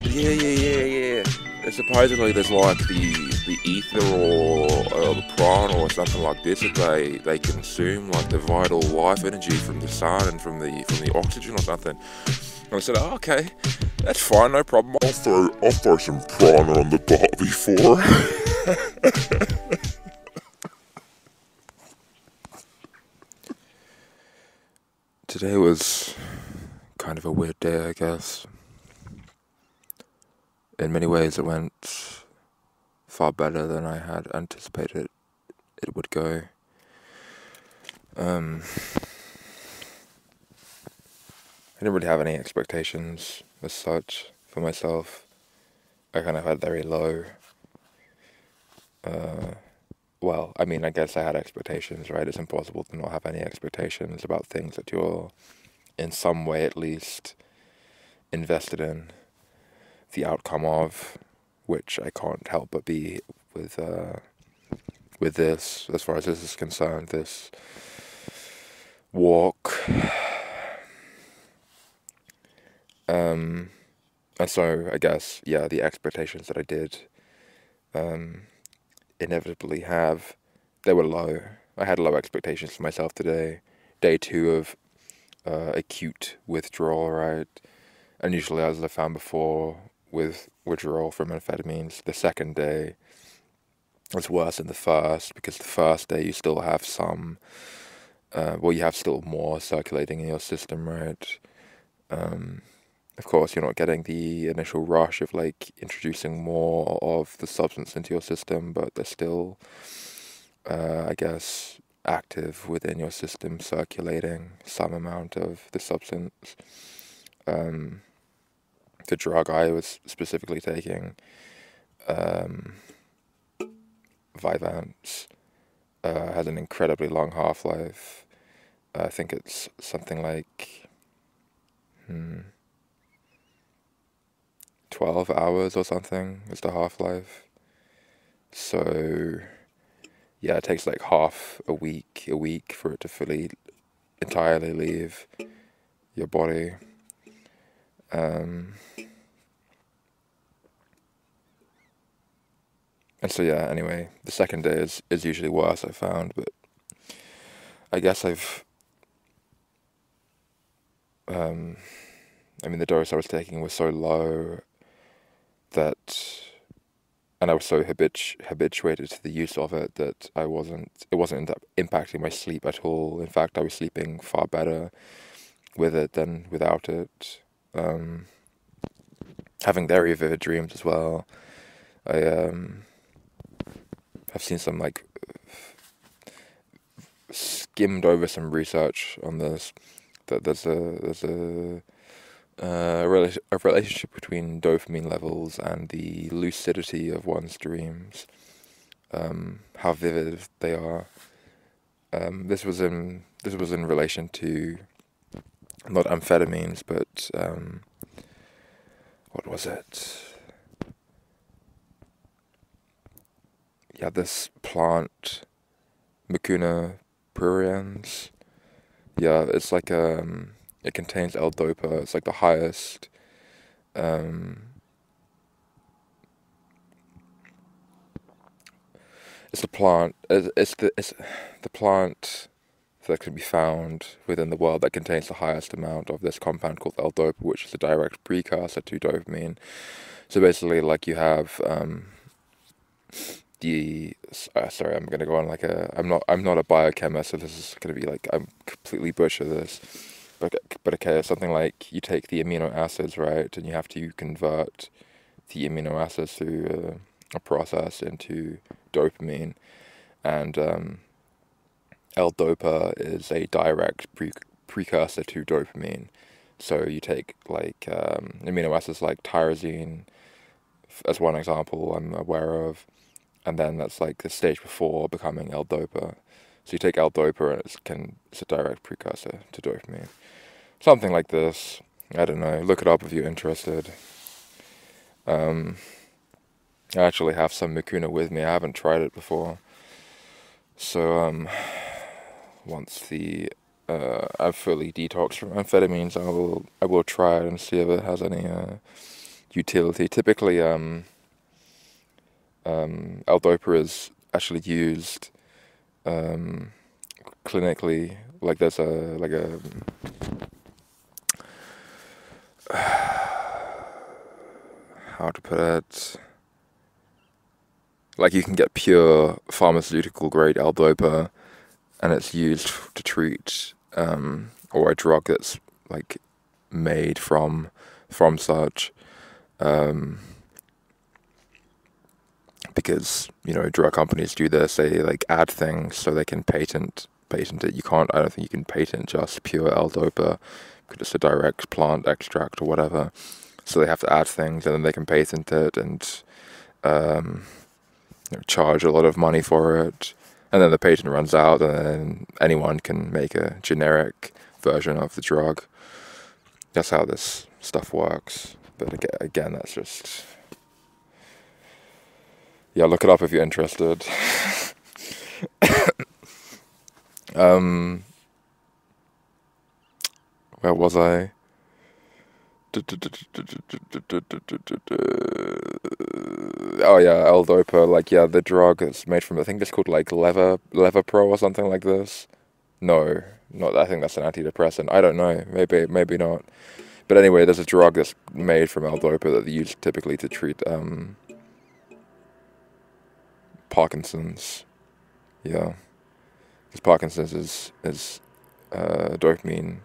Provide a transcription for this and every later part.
Yeah. Supposedly there's like the ether or the prana or something like this that they consume, like the vital life energy from the sun and from the oxygen or something. And I said, oh, okay, that's fine, no problem. I'll throw some prana on the pot before. Today was kind of a weird day, I guess. In many ways, it went far better than I had anticipated it would go. I didn't really have any expectations as such for myself. I kind of had very low. Well, I mean, I guess I had expectations, right? It's impossible to not have any expectations about things that you're, in some way at least, invested in the outcome of, which I can't help but be with this, as far as this is concerned, this walk. And so I guess, yeah, the expectations that I did inevitably have, they were low. I had low expectations for myself today. Day 2 of acute withdrawal, right? And usually, as I found before, with withdrawal from amphetamines, the second day was worse than the first, because the first day you still have some, you have still more circulating in your system, right? Of course, you're not getting the initial rush of like introducing more of the substance into your system, but they're still, I guess, active within your system, circulating some amount of the substance. The drug I was specifically taking, Vyvanse, has an incredibly long half-life. I think it's something like 12 hours or something is the half-life. So, yeah, it takes like half a week for it to fully, entirely leave your body. And so, yeah, anyway, the second day is usually worse, I found, but I guess I mean, the dose I was taking was so low that, and I was so habituated to the use of it that it wasn't impacting my sleep at all. In fact, I was sleeping far better with it than without it. Having very vivid dreams as well. I have seen some like skimmed over some research on this, that there's a relationship between dopamine levels and the lucidity of one's dreams, how vivid they are. This was in relation to not amphetamines, but what was it? Yeah, this plant, Mucuna pruriens. Yeah, it's like it contains L-Dopa. It's like the highest. It's the plant. It's the plant that can be found within the world that contains the highest amount of this compound called L-Dopa, which is a direct precursor to dopamine. So basically, like you have sorry, I'm gonna go on like a. I'm not a biochemist, so this is gonna be like I'm completely butcher this. But okay, something like you take the amino acids, right, and you have to convert the amino acids through a process into dopamine, and L-Dopa is a direct precursor to dopamine. So you take like amino acids like tyrosine as one example I'm aware of, and then that's like the stage before becoming L-Dopa. So you take L-Dopa and it's a direct precursor to dopamine. Something like this. I don't know. Look it up if you're interested. I actually have some Mucuna with me. I haven't tried it before. So once I've fully detoxed from amphetamines, I will try it and see if it has any utility. Typically, L-Dopa is actually used clinically. Like there's a how to put it. Like you can get pure pharmaceutical grade L-Dopa, and it's used to treat or a drug that's like made from such. Because drug companies do this, they like add things so they can patent it. I don't think you can patent just pure L-Dopa because it's a direct plant extract or whatever. So they have to add things, and then they can patent it and charge a lot of money for it. And then the patent runs out, and then anyone can make a generic version of the drug. That's how this stuff works. But again, that's just... Yeah, look it up if you're interested. Where was I? Oh yeah, L-Dopa. Like the drug is made from, I think it's called like Levapro or something like this. No, not. I think that's an antidepressant. I don't know. Maybe not. But anyway, there's a drug that's made from L-Dopa that they use typically to treat Parkinson's. Yeah, because Parkinson's is dopamine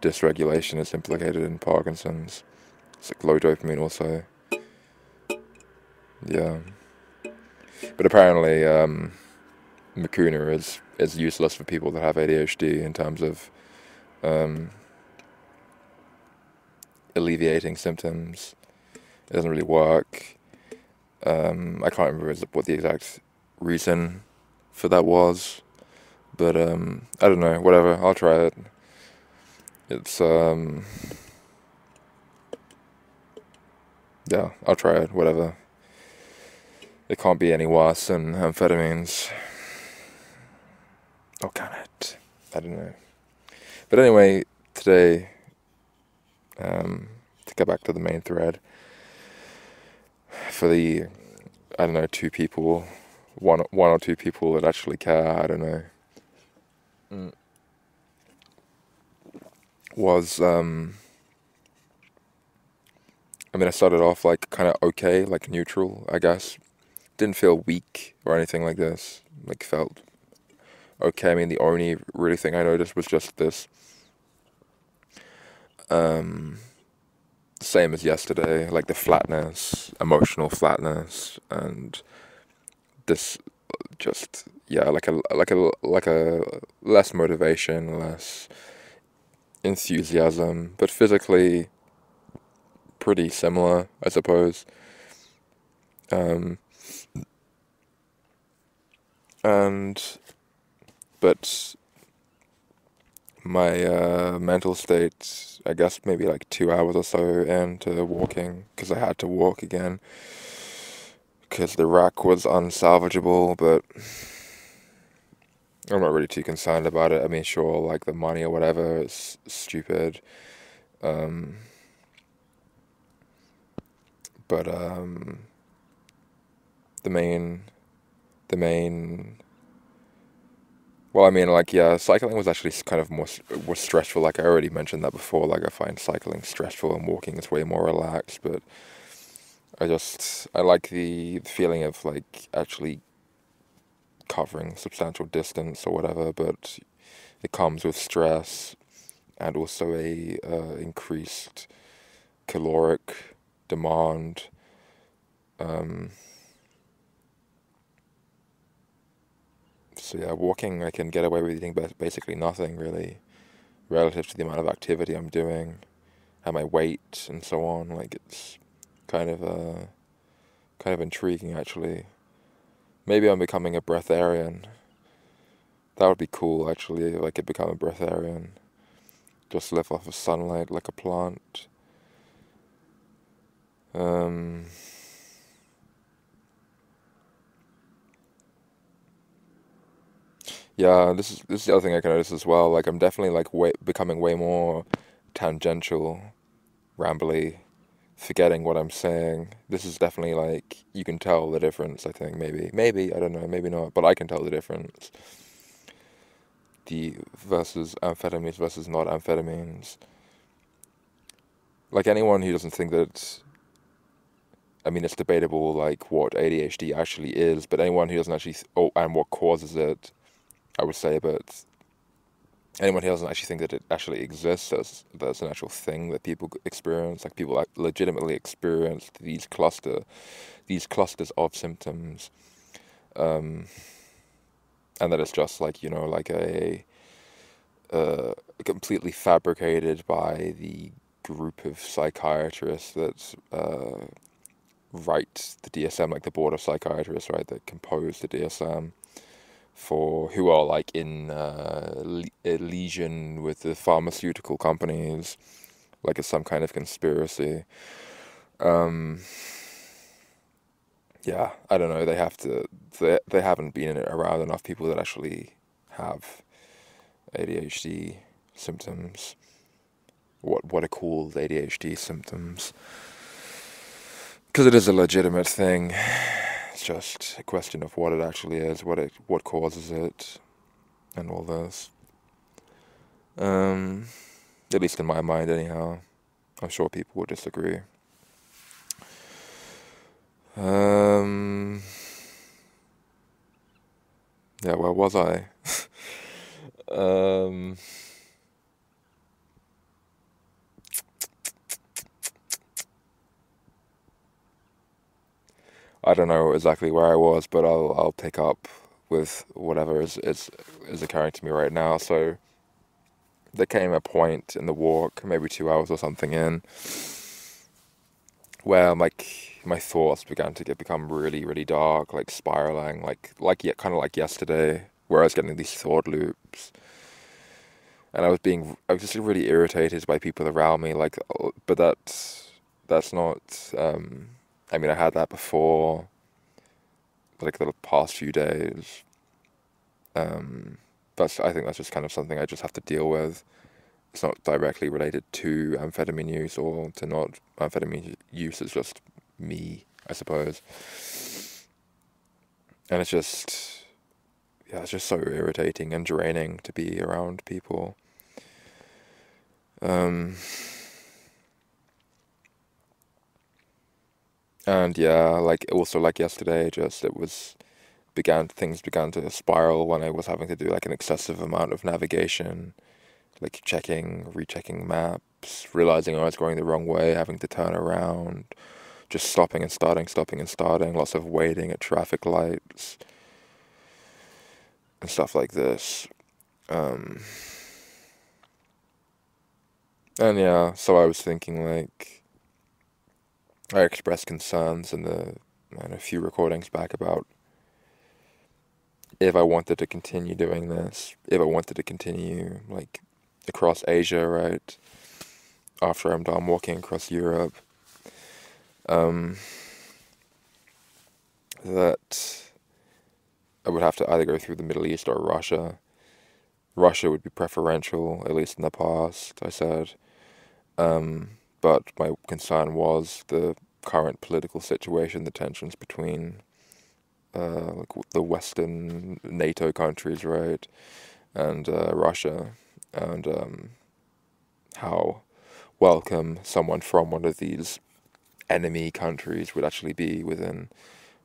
dysregulation is implicated in Parkinson's. It's like low dopamine also. Yeah, but apparently Mucuna is useless for people that have ADHD in terms of alleviating symptoms. It doesn't really work. I can't remember what the exact reason for that was, but I don't know. Whatever, I'll try it. It's yeah, I'll try it. Whatever. It can't be any worse than amphetamines. Or can it? I don't know. But anyway, today, to get back to the main thread, for the, I don't know, two people, one or two people that actually care, I don't know, was, I mean, I started off like kind of okay, like neutral, I guess. Didn't feel weak or anything like this. Like felt okay. I mean, the only really thing I noticed was just this, same as yesterday, like the flatness, emotional flatness, and this just like a less motivation, less enthusiasm, but physically pretty similar, I suppose. But my mental state, I guess maybe like 2 hours or so into walking, because I had to walk again, because the rack was unsalvageable, but I'm not really too concerned about it. I mean, sure, like the money or whatever is stupid, but the main well, I mean, like, yeah, cycling was actually kind of was stressful. Like I already mentioned that before. Like I find cycling stressful and walking is way more relaxed. But I like the feeling of like actually covering substantial distance or whatever. But it comes with stress and also a increased caloric demand. So yeah, walking I can get away with eating basically nothing really, relative to the amount of activity I'm doing, and my weight and so on. Like it's kind of intriguing actually. Maybe I'm becoming a breatharian. That would be cool actually, if I could become a breatharian. Just live off of sunlight like a plant. Yeah, this is the other thing I can notice as well. Like I'm definitely like becoming way more tangential, rambly forgetting what I'm saying. This is definitely like, you can tell the difference, I think, maybe, I don't know, maybe not, but I can tell the difference. The versus amphetamines versus not amphetamines. Like, anyone who doesn't think that, I mean, it's debatable, like, what ADHD actually is, but anyone who doesn't actually, and what causes it, I would say, but anyone who doesn't actually think that it actually exists as an actual thing that people experience, like people legitimately experience these clusters of symptoms, and that it's just like, like completely fabricated by the group of psychiatrists that write the DSM, like the board of psychiatrists, right, that compose the DSM, who are like in legion with the pharmaceutical companies, like it's some kind of conspiracy. Yeah, I don't know. They haven't been around enough people that actually have ADHD symptoms. What are called ADHD symptoms? Because it is a legitimate thing. It's just a question of what it actually is, what causes it, and all this. At least in my mind, anyhow. I'm sure people would disagree. Yeah, where was I? I don't know exactly where I was, but I'll pick up with whatever is occurring to me right now. So there came a point in the walk, maybe 2 hours or something in, where my thoughts began to become really, really dark, like spiraling, kind of like yesterday, where I was getting these thought loops, and I was just really irritated by people around me, like, but that's not. I mean, I had that before, like the past few days. I think that's just kind of something I just have to deal with. It's not directly related to amphetamine use or to not amphetamine use. It's just me, I suppose. And it's just so irritating and draining to be around people. And yeah, like also like yesterday, things began to spiral when I was having to do like an excessive amount of navigation, like rechecking maps, realizing I was going the wrong way, having to turn around, just stopping and starting, lots of waiting at traffic lights and stuff like this. And yeah, so I was thinking, like, I expressed concerns in a few recordings back about if I wanted to continue doing this, if I wanted to continue, like, across Asia, right, after I'm done walking across Europe, that I would have to either go through the Middle East or Russia. Russia would be preferential, at least in the past, I said. But my concern was the current political situation, the tensions between like the Western NATO countries, right, and Russia, and how welcome someone from one of these enemy countries would actually be within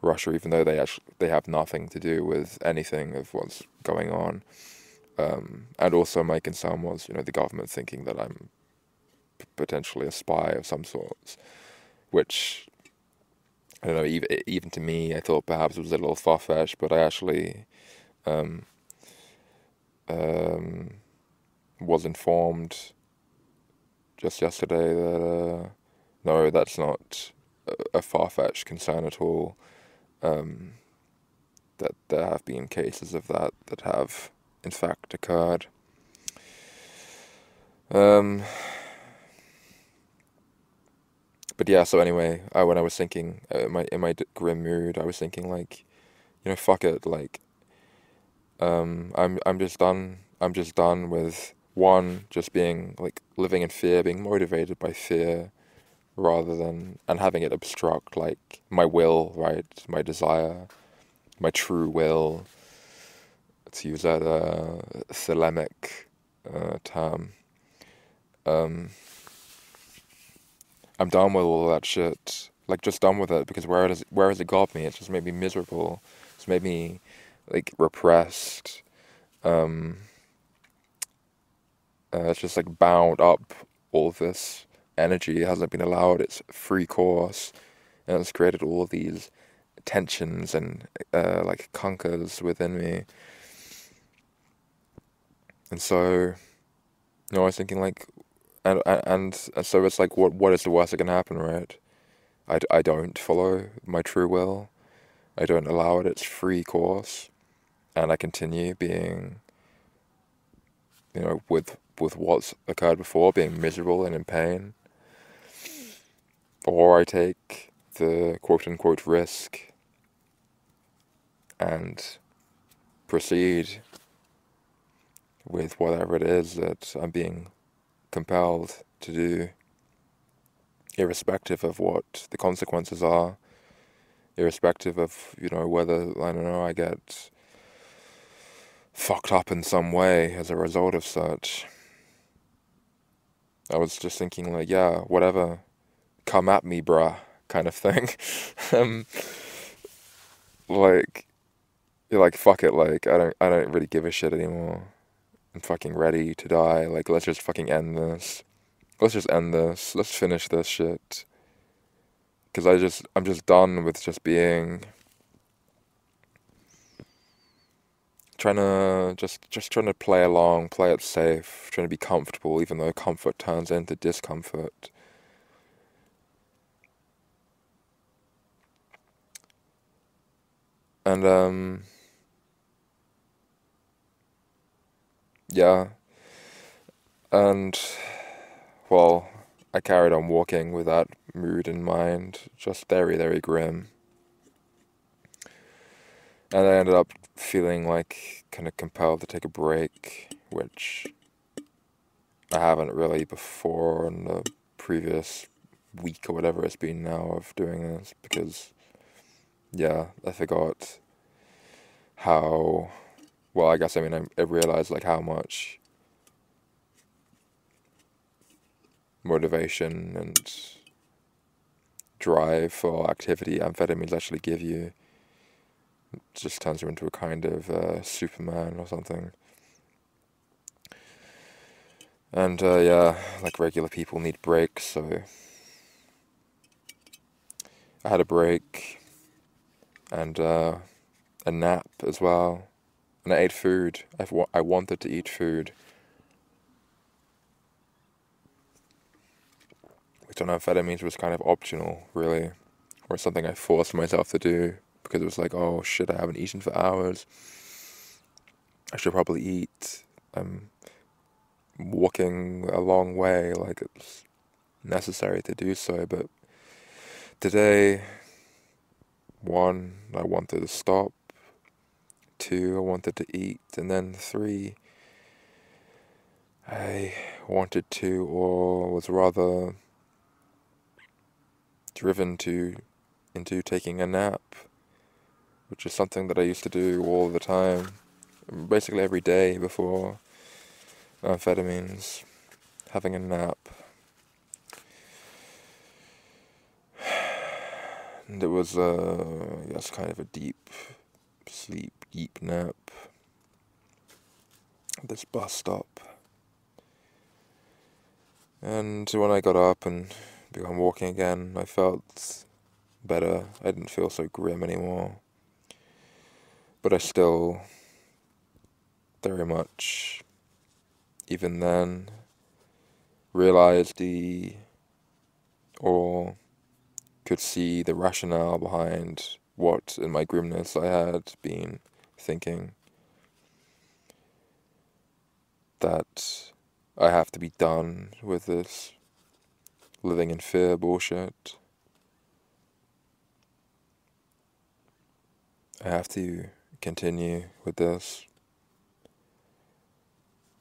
Russia, even though they have nothing to do with anything of what's going on. And also my concern was, the government thinking that I'm potentially a spy of some sorts, which, I don't know, even to me, I thought perhaps it was a little far-fetched, but I actually was informed just yesterday that, no, that's not a far-fetched concern at all, that there have been cases of that have, in fact, occurred. But yeah, so anyway, when I was thinking, in my grim mood, I was thinking, like, fuck it, like, I'm just done. I'm just done with, one, just being like living in fear, being motivated by fear, rather than, and having it obstruct like my will, right? My desire, my true will, to use that thelemic term. Um, I'm done with all that shit. Like, just done with it, because where has it got me? It's just made me miserable. It's made me like repressed. Um, it's just like bound up all of this energy. It hasn't been allowed its free course, and it's created all of these tensions and like conquers within me. And so, I was thinking like, and so it's like, what is the worst that can happen, right? I don't follow my true will. I don't allow it its free course, and I continue being, with what's occurred before, being miserable and in pain. Or I take the quote unquote risk and proceed with whatever it is that I'm being compelled to do, irrespective of what the consequences are, irrespective of, whether, I don't know, I get fucked up in some way as a result of such. I was just thinking like, yeah, whatever, come at me, bruh, kind of thing. um, like, you're like, fuck it, like, I don't really give a shit anymore. I'm fucking ready to die. Like, let's just fucking end this. Let's just end this. Let's finish this shit. Because I'm just done with just being, trying to play along, play it safe, trying to be comfortable, even though comfort turns into discomfort. And yeah, and well, I carried on walking with that mood in mind, just very, very grim. And I ended up feeling like kind of compelled to take a break, which I haven't really before in the previous week or whatever it's been now of doing this, because, yeah, I forgot how, well, I guess, I mean, I realized like how much motivation and drive for activity amphetamines actually give you. It just turns you into a kind of Superman or something. And yeah, like regular people need breaks, so I had a break and a nap as well. And I ate food. I wanted to eat food, which on amphetamines was kind of optional, really, or something I forced myself to do because it was like, oh shit, I haven't eaten for hours. I should probably eat. I'm walking a long way, like it's necessary to do so. But today, one, I wanted to stop. Two, I wanted to eat. And then three, I wanted to, or was rather driven into taking a nap, which is something that I used to do all the time, basically every day before amphetamines, having a nap. And it was, I guess, kind of a deep sleep, deep nap at this bus stop. And when I got up and began walking again, I felt better. I didn't feel so grim anymore. But I still very much, even then, realized or could see the rationale behind what in my grimness I had been thinking. That I have to be done with this living in fear bullshit. I have to continue with this,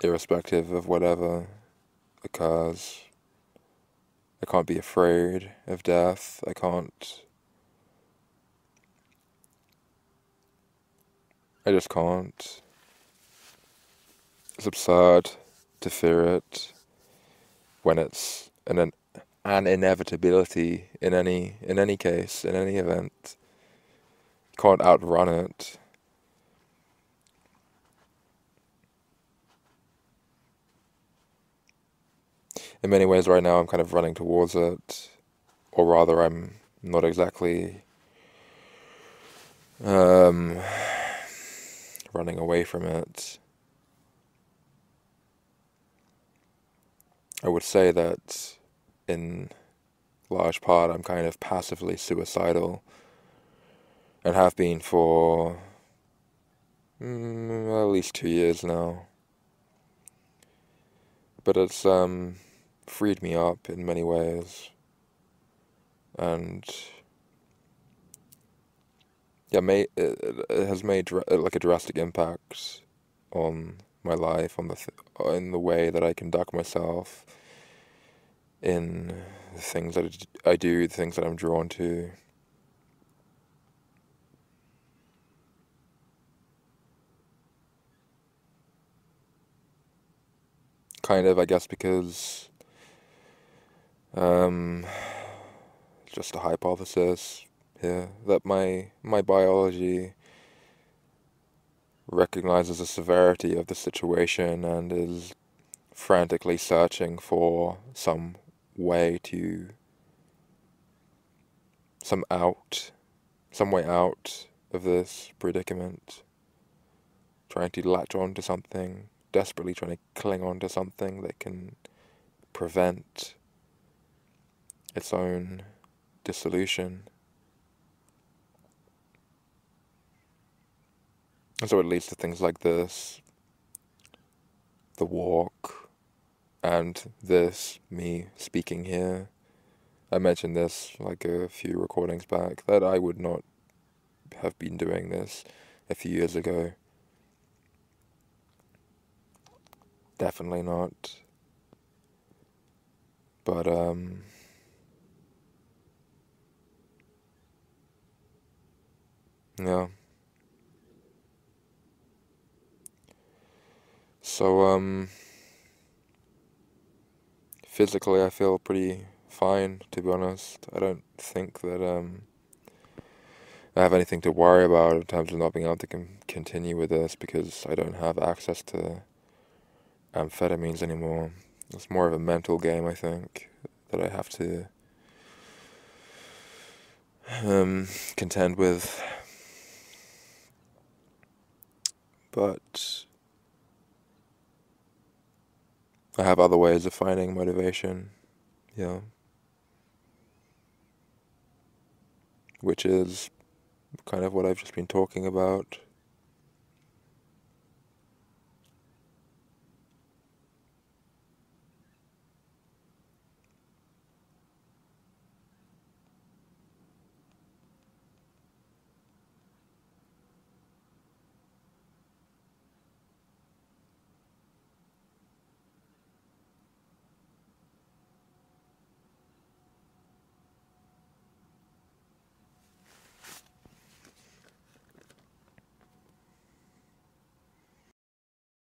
irrespective of whatever occurs I can't be afraid of death. I just can't. It's absurd to fear it when it's an inevitability in any case, in any event. Can't outrun it. In many ways right now I'm kind of running towards it, or rather I'm not exactly running away from it. I would say that in large part I'm kind of passively suicidal, and have been for at least 2 years now. But it's freed me up in many ways, and yeah, it has made like a drastic impact on my life, in the way that I conduct myself, in the things that I do, the things that I'm drawn to. Kind of, I guess, because just a hypothesis here that my biology recognizes the severity of the situation and is frantically searching for some way way out of this predicament, trying to latch on to something, desperately trying to cling on to something that can prevent its own dissolution. And so it leads to things like this, the walk, and me speaking here. I mentioned this like a few recordings back, that I would not have been doing this a few years ago. Definitely not. But, yeah. So, physically I feel pretty fine, to be honest. I don't think that, I have anything to worry about in terms of not being able to continue with this, because I don't have access to amphetamines anymore. It's more of a mental game, I think, that I have to contend with. But I have other ways of finding motivation, yeah, which is kind of what I've just been talking about.